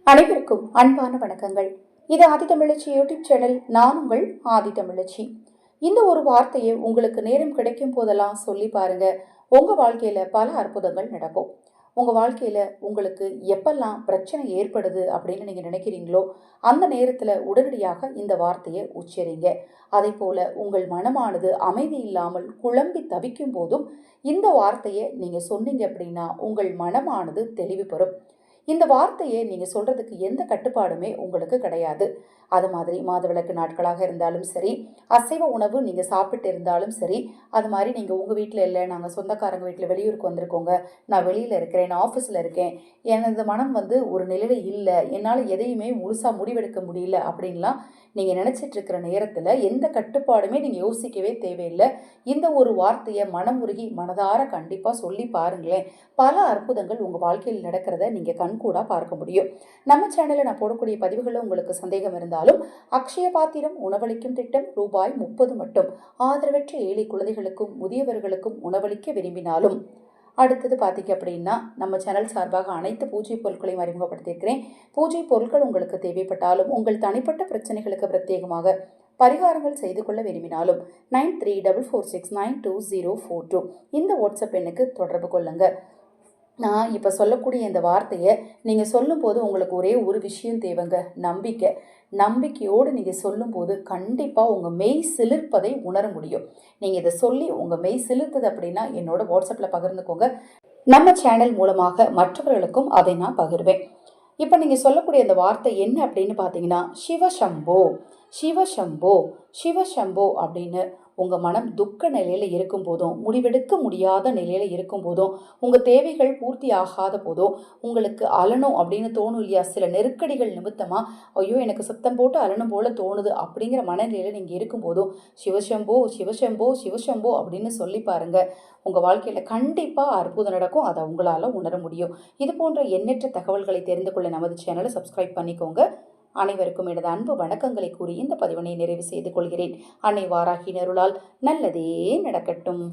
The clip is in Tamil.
அனைவருக்கும் அன்பான வணக்கங்கள். இது ஆதித்தமிழச்சி யூடியூப் சேனல். நான் உங்கள் ஆதித்தமிழச்சி. இந்த ஒரு வார்த்தையை உங்களுக்கு நேரம் கிடைக்கும் போதெல்லாம் சொல்லி பாருங்க. உங்க வாழ்க்கையில பல அற்புதங்கள் நடக்கும். உங்க வாழ்க்கையில உங்களுக்கு எப்பெல்லாம் பிரச்சனை ஏற்படுது அப்படின்னு நீங்க நினைக்கிறீங்களோ அந்த நேரத்துல உடனடியாக இந்த வார்த்தையை உச்சரிங்க. அதே போல உங்கள் மனமானது அமைதி இல்லாமல் குழம்பி தவிக்கும் போதும் இந்த வார்த்தையை நீங்க சொன்னீங்க அப்படின்னா உங்கள் மனமானது தெளிவு பெறும். இந்த வார்த்தையை நீங்க சொல்றதுக்கு எந்த கட்டுப்பாடுமே உங்களுக்கு கிடையாது. அது மாதிரி மாதவிலக்கு நாட்களாக இருந்தாலும் சரி, அசைவ உணவு நீங்க சாப்பிட்டு இருந்தாலும் சரி, அது மாதிரி நீங்க உங்க வீட்டில் இல்லை, நாங்கள் சொந்தக்காரங்க வீட்டில் வெளியூருக்கு வந்திருக்கோங்க, நான் வெளியில இருக்கிறேன், நான் ஆஃபீஸில் இருக்கேன், எனது மனம் ஒரு நிலையில இல்லை, என்னால் எதையுமே முழுசா முடிவெடுக்க முடியல அப்படின்லாம் நீங்க நினைச்சிட்டு இருக்கிற நேரத்துல எந்த கட்டுப்பாடுமே நீங்க யோசிக்கவே தேவையில்லை. இந்த ஒரு வார்த்தையை மனமுருகி மனதார கண்டிப்பா சொல்லி பாருங்களேன். பல அற்புதங்கள் உங்க வாழ்க்கையில் நடக்கிறத நீங்க கண்கூடா பார்க்க முடியும். நம்ம சேனல்ல நான் போடக்கூடிய பதிவுகளில் உங்களுக்கு சந்தேகம் இருந்தாலும் அக்ஷய பாத்திரம் உணவளிக்கும் திட்டம் ரூபாய் 30 மட்டும். ஆதரவற்ற ஏழை குழந்தைகளுக்கும் முதியவர்களுக்கும் உணவளிக்க விரும்பினாலும். அடுத்தது பார்த்தீங்க அப்படின்னா நம்ம சேனல் சார்பாக அனைத்து பூஜை பொருட்களையும் அறிமுகப்படுத்தியிருக்கிறேன். பூஜை பொருட்கள் உங்களுக்கு தேவைப்பட்டாலும் உங்கள் தனிப்பட்ட பிரச்சனைகளுக்கு பிரத்யேகமாக பரிகாரங்கள் செய்து கொள்ள விரும்பினாலும் 9344692042 இந்த வாட்ஸ்அப் எண்ணுக்கு தொடர்பு கொள்ளுங்க. நான் இப்போ சொல்லக்கூடிய இந்த வார்த்தையை நீங்கள் சொல்லும்போது உங்களுக்கு ஒரே ஒரு விஷயம் தேவைங்க, நம்பிக்கை. நம்பிக்கையோடு நீங்கள் சொல்லும்போது கண்டிப்பாக உங்கள் மெய் சிலிர்ப்பதை உணர முடியும். நீங்கள் இதை சொல்லி உங்கள் மெய் சிலிர்த்தது அப்படின்னா என்னோட வாட்ஸ்அப்பில் பகிர்ந்துக்கோங்க. நம்ம சேனல் மூலமாக மற்றவர்களுக்கும் அதை நான் பகிர்வேன். இப்போ நீங்கள் சொல்லக்கூடிய அந்த வார்த்தை என்ன அப்படின்னு பார்த்தீங்கன்னா சிவசம்போ. சிவசம்போ சிவசம்போ அப்படின்னு உங்கள் மனம் துக்க நிலையில் இருக்கும் போதும், முடிவெடுக்க முடியாத நிலையில் இருக்கும் போதும், உங்கள் தேவைகள் பூர்த்தி ஆகாத போதும், உங்களுக்கு அலணும் அப்படின்னு தோணும் இல்லையா? சில நெருக்கடிகள் நிமித்தமாக ஐயோ எனக்கு சத்தம் போட்டு அலணும் போல தோணுது அப்படிங்கிற மனநிலையில் நீங்கள் இருக்கும் போதும் சிவசம்போ சிவசம்போ சிவசம்போ அப்படின்னு சொல்லி பாருங்க. உங்கள் வாழ்க்கையில் கண்டிப்பாக அற்புதம் நடக்கும். அதை உங்களால் உணர முடியும். இது போன்ற எண்ணற்ற தகவல்களை தெரிந்து கொள்ள நமது சேனலை சப்ஸ்கிரைப் பண்ணிக்கோங்க. அனைவருக்கும் எனது அன்பு வணக்கங்களை கூறி இந்த பதிவினை நிறைவு செய்து கொள்கிறேன். அன்னை வாராகி அருளால் நல்லதே நடக்கட்டும்.